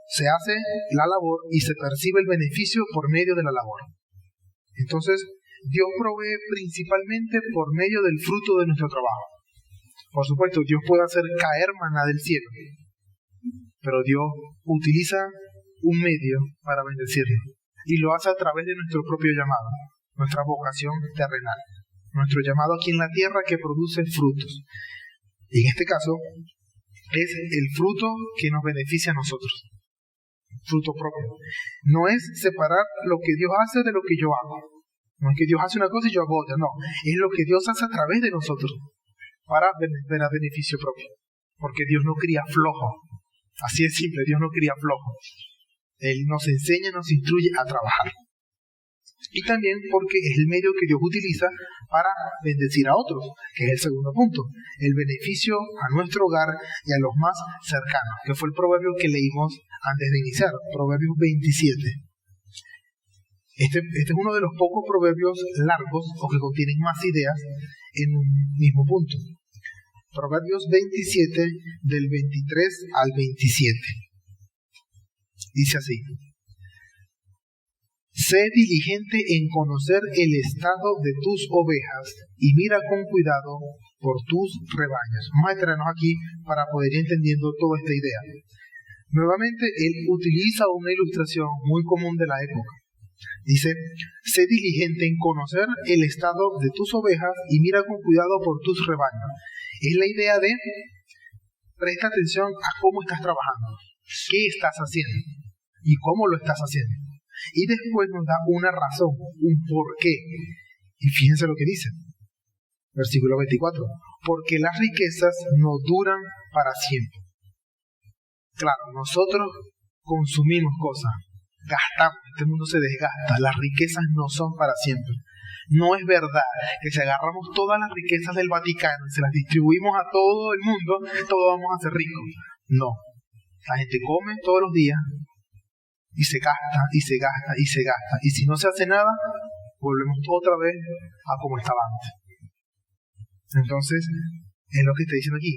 Se hace la labor y se percibe el beneficio por medio de la labor. Entonces, Dios provee principalmente por medio del fruto de nuestro trabajo. Por supuesto, Dios puede hacer caer maná del cielo, pero Dios utiliza un medio para bendecirnos y lo hace a través de nuestro propio llamado, nuestra vocación terrenal, nuestro llamado aquí en la tierra que produce frutos. Y en este caso, es el fruto que nos beneficia a nosotros. Fruto propio. No es separar lo que Dios hace de lo que yo hago. No es que Dios hace una cosa y yo hago otra. No, es lo que Dios hace a través de nosotros para beneficio propio. Porque Dios no cría flojo. Así es simple, Dios no cría flojo. Él nos enseña, nos instruye a trabajar. Y también porque es el medio que Dios utiliza para bendecir a otros, que es el segundo punto. El beneficio a nuestro hogar y a los más cercanos, que fue el proverbio que leímos antes de iniciar, Proverbios 27. Este es uno de los pocos proverbios largos o que contienen más ideas en un mismo punto. Proverbios 27, del 23 al 27. Dice así: sé diligente en conocer el estado de tus ovejas y mira con cuidado por tus rebaños. Vamos a detenernos aquí para poder ir entendiendo toda esta idea. Nuevamente, él utiliza una ilustración muy común de la época. Dice, sé diligente en conocer el estado de tus ovejas y mira con cuidado por tus rebaños. Es la idea de presta atención a cómo estás trabajando, qué estás haciendo y cómo lo estás haciendo. Y después nos da una razón, un porqué. Y fíjense lo que dice. Versículo 24. Porque las riquezas no duran para siempre. Claro, nosotros consumimos cosas, gastamos, este mundo se desgasta, las riquezas no son para siempre. No es verdad que si agarramos todas las riquezas del Vaticano y se las distribuimos a todo el mundo, todos vamos a ser ricos. No. La gente come todos los días y se gasta, y se gasta, y se gasta. Y si no se hace nada, volvemos otra vez a como estaba antes. Entonces, es lo que está diciendo aquí.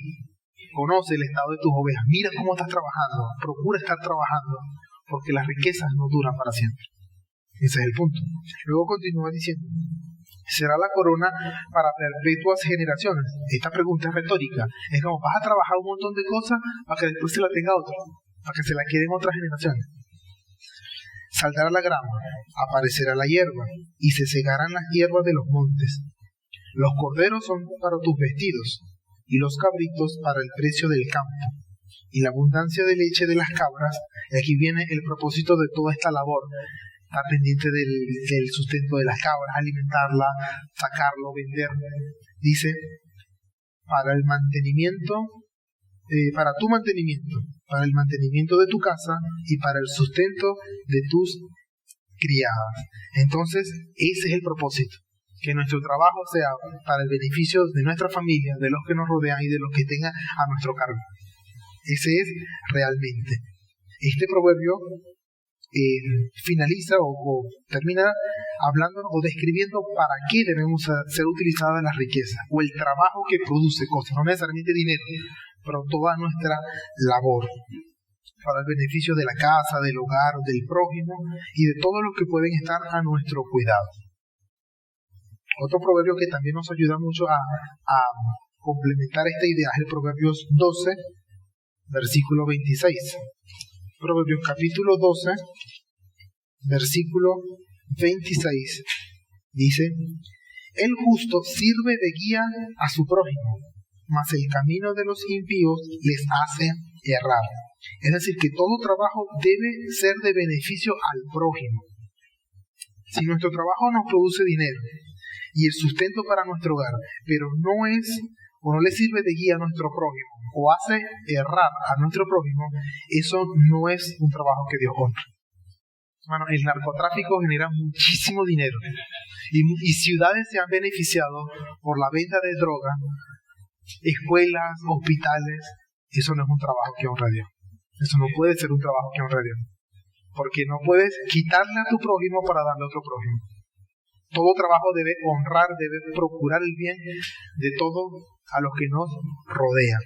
Conoce el estado de tus ovejas, mira cómo estás trabajando, procura estar trabajando, porque las riquezas no duran para siempre. Ese es el punto. Luego continúa diciendo, será la corona para perpetuas generaciones. Esta pregunta es retórica. Es como, vas a trabajar un montón de cosas para que después se la tenga otro, para que se la queden otras generaciones. Saltará la grama, aparecerá la hierba, y se segarán las hierbas de los montes. Los corderos son para tus vestidos, y los cabritos para el precio del campo, y la abundancia de leche de las cabras. Y aquí viene el propósito de toda esta labor. Estar pendiente del sustento de las cabras, alimentarla, sacarlo, vender. Dice, para el mantenimiento, para tu mantenimiento, para el mantenimiento de tu casa y para el sustento de tus criadas. Entonces, ese es el propósito. Que nuestro trabajo sea para el beneficio de nuestra familia, de los que nos rodean y de los que tengan a nuestro cargo. Ese es realmente. Este proverbio finaliza o termina hablando o describiendo para qué debemos ser utilizadas las riquezas o el trabajo que produce cosas, no necesariamente dinero, pero toda nuestra labor para el beneficio de la casa, del hogar, del prójimo y de todos los que pueden estar a nuestro cuidado. Otro proverbio que también nos ayuda mucho a complementar esta idea es el Proverbios 12, versículo 26. Proverbios capítulo 12, versículo 26. Dice, el justo sirve de guía a su prójimo, mas el camino de los impíos les hace errar. Es decir, que todo trabajo debe ser de beneficio al prójimo. Si nuestro trabajo nos produce dinero y el sustento para nuestro hogar, pero no le sirve de guía a nuestro prójimo, o hace errar a nuestro prójimo, eso no es un trabajo que Dios honra. Bueno, el narcotráfico genera muchísimo dinero y ciudades se han beneficiado por la venta de droga, escuelas, hospitales. Eso no es un trabajo que honra a Dios. Eso no puede ser un trabajo que honra a Dios, porque no puedes quitarle a tu prójimo para darle a otro prójimo. Todo trabajo debe honrar, debe procurar el bien de todos a los que nos rodean.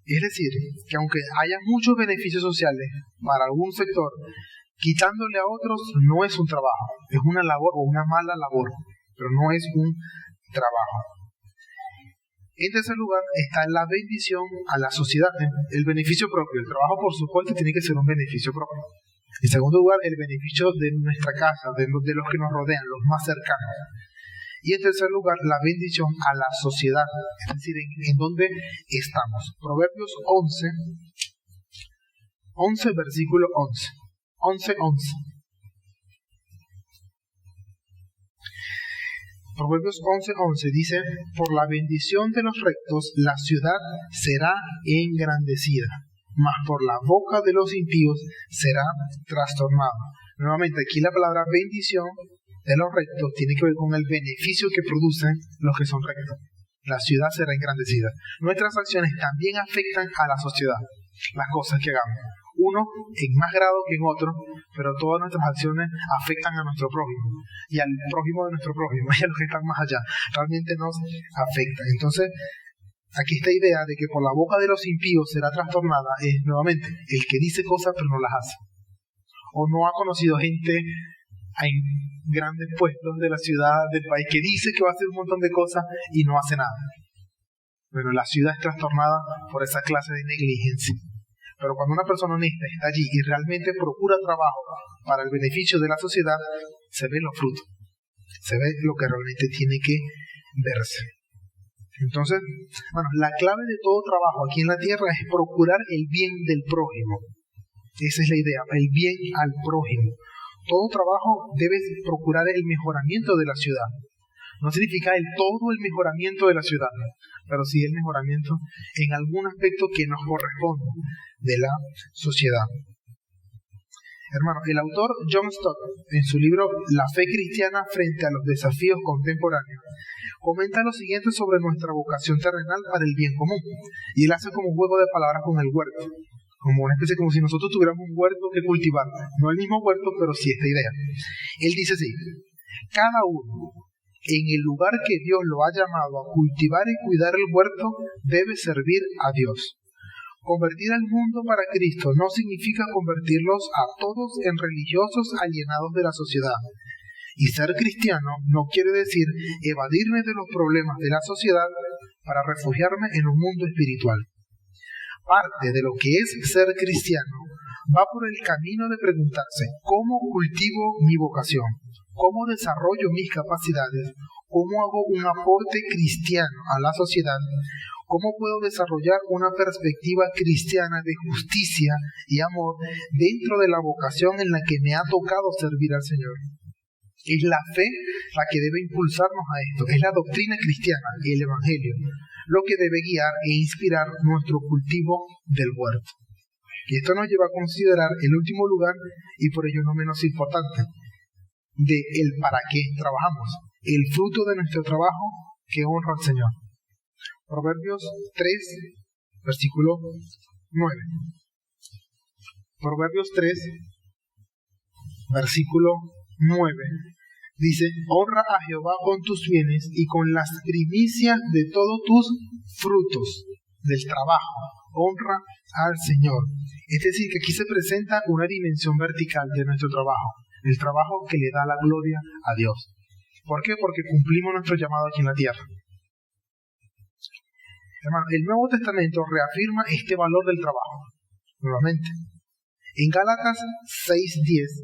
Es decir, que aunque haya muchos beneficios sociales para algún sector, quitándole a otros no es un trabajo, es una labor o una mala labor, pero no es un trabajo. En tercer lugar está la bendición a la sociedad, el beneficio propio. El trabajo, por supuesto, tiene que ser un beneficio propio. En segundo lugar, el beneficio de nuestra casa, de los que nos rodean, los más cercanos. Y en tercer lugar, la bendición a la sociedad, es decir, en donde estamos. Proverbios 11, versículo 11. Proverbios 11 dice, por la bendición de los rectos la ciudad será engrandecida, mas por la boca de los impíos será trastornada. Nuevamente, aquí la palabra bendición de los rectos tiene que ver con el beneficio que producen los que son rectos. La ciudad será engrandecida. Nuestras acciones también afectan a la sociedad, las cosas que hagamos. Uno en más grado que en otro, pero todas nuestras acciones afectan a nuestro prójimo y al prójimo de nuestro prójimo y a los que están más allá. Realmente nos afecta. Entonces, aquí esta idea de que por la boca de los impíos será trastornada es nuevamente el que dice cosas pero no las hace. o no ha conocido gente en grandes puestos de la ciudad, del país, que dice que va a hacer un montón de cosas y no hace nada. Bueno, la ciudad es trastornada por esa clase de negligencia. Pero cuando una persona honesta está allí y realmente procura trabajo para el beneficio de la sociedad, se ven los frutos. Se ve lo que realmente tiene que verse. Entonces, bueno, la clave de todo trabajo aquí en la tierra es procurar el bien del prójimo. Esa es la idea, el bien al prójimo. Todo trabajo debe procurar el mejoramiento de la ciudad. No significa todo el mejoramiento de la ciudad, pero sí el mejoramiento en algún aspecto que nos corresponde de la sociedad. Hermano, el autor John Stott, en su libro La fe cristiana frente a los desafíos contemporáneos, comenta lo siguiente sobre nuestra vocación terrenal para el bien común. Y él hace como un juego de palabras con el huerto, como una especie, como si nosotros tuviéramos un huerto que cultivar. No el mismo huerto, pero sí esta idea. Él dice así: cada uno, en el lugar que Dios lo ha llamado a cultivar y cuidar el huerto, debe servir a Dios. Convertir al mundo para Cristo no significa convertirlos a todos en religiosos alienados de la sociedad. Y ser cristiano no quiere decir evadirme de los problemas de la sociedad para refugiarme en un mundo espiritual. Parte de lo que es ser cristiano va por el camino de preguntarse: ¿cómo cultivo mi vocación? ¿Cómo desarrollo mis capacidades? ¿Cómo hago un aporte cristiano a la sociedad? ¿Cómo puedo desarrollar una perspectiva cristiana de justicia y amor dentro de la vocación en la que me ha tocado servir al Señor? Es la fe la que debe impulsarnos a esto, es la doctrina cristiana y el Evangelio lo que debe guiar e inspirar nuestro cultivo del huerto. Y esto nos lleva a considerar el último lugar, y por ello no menos importante, de el para qué trabajamos, el fruto de nuestro trabajo que honra al Señor. Proverbios 3, versículo 9. Proverbios 3, versículo 9. Dice: honra a Jehová con tus bienes y con las primicias de todos tus frutos del trabajo. Honra al Señor. Es decir, que aquí se presenta una dimensión vertical de nuestro trabajo. El trabajo que le da la gloria a Dios. ¿Por qué? Porque cumplimos nuestro llamado aquí en la tierra. Hermano, el Nuevo Testamento reafirma este valor del trabajo. Nuevamente. En Gálatas 6:10,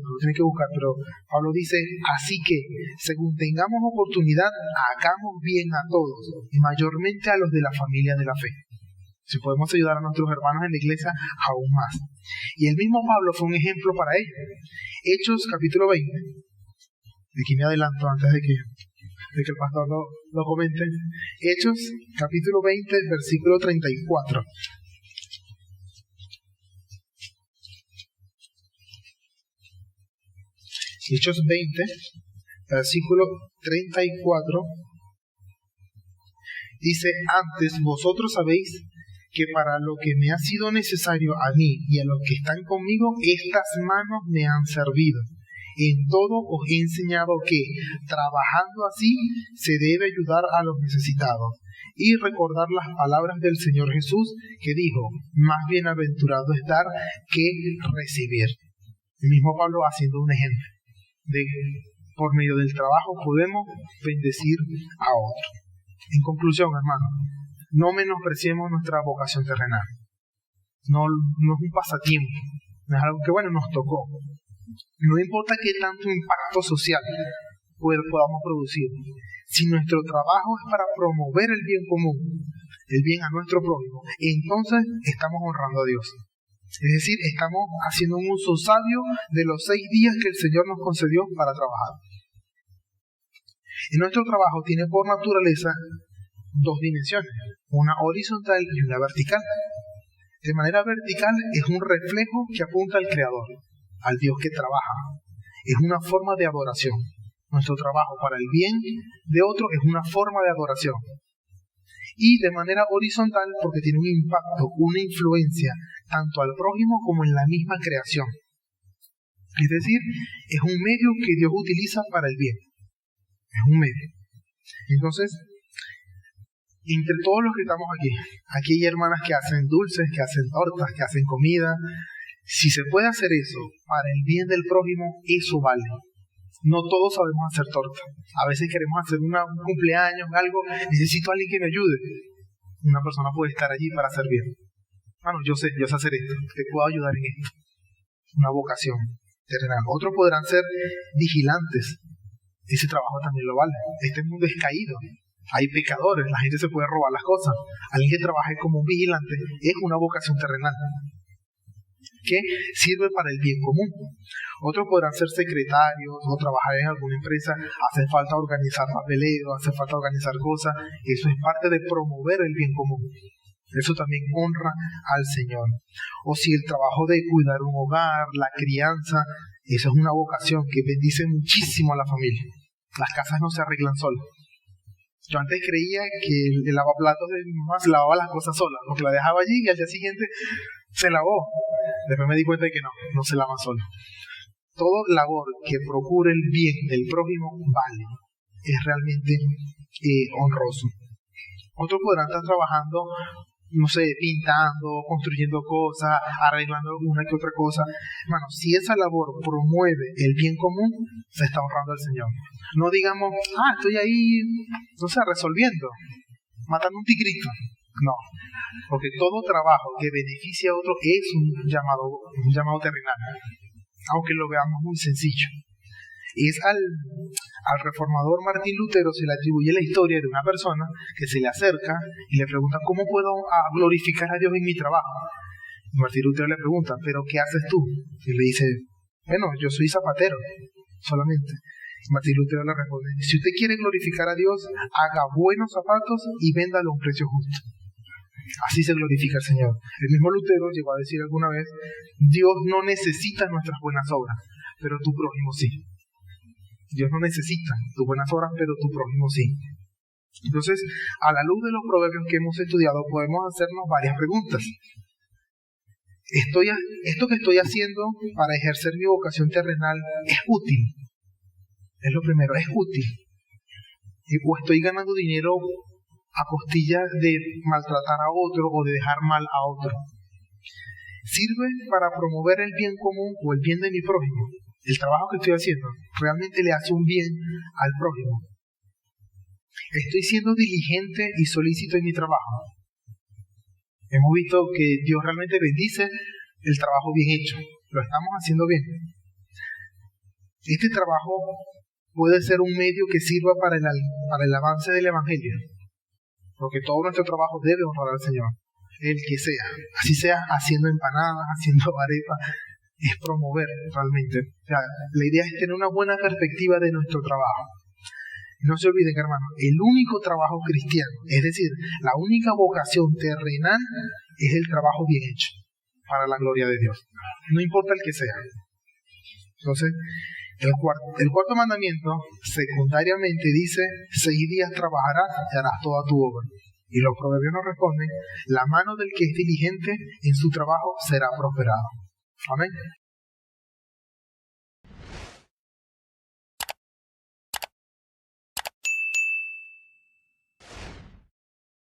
lo tiene que buscar, pero Pablo dice: así que, según tengamos oportunidad, hagamos bien a todos, y mayormente a los de la familia de la fe. Si podemos ayudar a nuestros hermanos en la iglesia, aún más. Y el mismo Pablo fue un ejemplo para ello. Hechos capítulo 20. Aquí me adelanto antes de que el pastor lo comente. Hechos capítulo 20, versículo 34. Hechos 20, versículo 34, dice: antes vosotros sabéis que para lo que me ha sido necesario a mí y a los que están conmigo, estas manos me han servido. En todo os he enseñado que, trabajando así, se debe ayudar a los necesitados y recordar las palabras del Señor Jesús, que dijo: más bienaventurado es dar que recibir. El mismo Pablo haciendo un ejemplo de por medio del trabajo podemos bendecir a otros. En conclusión, hermano, no menospreciemos nuestra vocación terrenal. No es un pasatiempo, no es algo que nos tocó. No importa qué tanto impacto social podamos producir. Si nuestro trabajo es para promover el bien común, el bien a nuestro prójimo, entonces estamos honrando a Dios. Es decir, estamos haciendo un uso sabio de los 6 días que el Señor nos concedió para trabajar. Y nuestro trabajo tiene por naturaleza 2 dimensiones, una horizontal y una vertical. De manera vertical es un reflejo que apunta al Creador, al Dios que trabaja. Es una forma de adoración. Nuestro trabajo para el bien de otro es una forma de adoración. Y de manera horizontal porque tiene un impacto, una influencia, tanto al prójimo como en la misma creación. Es decir, es un medio que Dios utiliza para el bien. Es un medio. Entonces, entre todos los que estamos aquí hay hermanas que hacen dulces, que hacen tortas, que hacen comida, Si se puede hacer eso para el bien del prójimo, eso vale. No todos sabemos hacer torta. A veces queremos hacer un cumpleaños, algo, necesito a alguien que me ayude. Una persona puede estar allí para servir. Bueno, yo sé hacer esto, te puedo ayudar en esto. Una vocación terrenal. Otros podrán ser vigilantes. Ese trabajo también lo vale. Este mundo es caído. Hay pecadores, la gente se puede robar las cosas. Alguien que trabaje como un vigilante es una vocación terrenal que sirve para el bien común. Otros podrán ser secretarios o trabajar en alguna empresa. Hace falta organizar papeleo, hace falta organizar cosas. Eso es parte de promover el bien común. Eso también honra al Señor. O si el trabajo de cuidar un hogar, la crianza, eso es una vocación que bendice muchísimo a la familia. Las casas no se arreglan solas. Yo antes creía que el lavaplatos de mi mamá se lavaba las cosas sola, porque la dejaba allí y al día siguiente se lavó. Después me di cuenta de que no se lava sola. Todo labor que procure el bien del prójimo vale. Es realmente honroso. Otros podrán estar trabajando, no sé, pintando, construyendo cosas, arreglando una que otra cosa. Hermano, si esa labor promueve el bien común, se está honrando al Señor. No digamos, estoy ahí, no sé, resolviendo, matando un tigrito. No, porque todo trabajo que beneficie a otro es un llamado terrenal, aunque lo veamos muy sencillo. Es al reformador Martín Lutero se le atribuye la historia de una persona que se le acerca y le pregunta, ¿cómo puedo glorificar a Dios en mi trabajo? Y Martín Lutero le pregunta, ¿pero qué haces tú? Y le dice, bueno, yo soy zapatero solamente. Y Martín Lutero le responde, si usted quiere glorificar a Dios, haga buenos zapatos y véndalo a un precio justo. Así se glorifica al Señor. El mismo Lutero llegó a decir alguna vez, Dios no necesita nuestras buenas obras, pero tu prójimo sí. Dios no necesita tus buenas obras, pero tu prójimo sí. Entonces, a la luz de los proverbios que hemos estudiado, podemos hacernos varias preguntas. ¿Esto que estoy haciendo para ejercer mi vocación terrenal es útil? Es lo primero, ¿es útil? ¿O estoy ganando dinero a costillas de maltratar a otro o de dejar mal a otro? ¿Sirve para promover el bien común o el bien de mi prójimo? El trabajo que estoy haciendo realmente le hace un bien al prójimo. ¿Estoy siendo diligente y solícito en mi trabajo? Hemos visto que Dios realmente bendice el trabajo bien hecho. Lo estamos haciendo bien. Este trabajo puede ser un medio que sirva para el avance del Evangelio. Porque todo nuestro trabajo debe honrar al Señor. El que sea. Así sea haciendo empanadas, haciendo arepas. Es promover realmente. O sea, la idea es tener una buena perspectiva de nuestro trabajo. No se olviden, hermano, el único trabajo cristiano, es decir, la única vocación terrenal es el trabajo bien hecho, para la gloria de Dios. No importa el que sea. Entonces, el cuarto mandamiento, secundariamente, dice, 6 días trabajarás y harás toda tu obra. Y los proverbios nos responden, la mano del que es diligente en su trabajo será prosperado. Amén.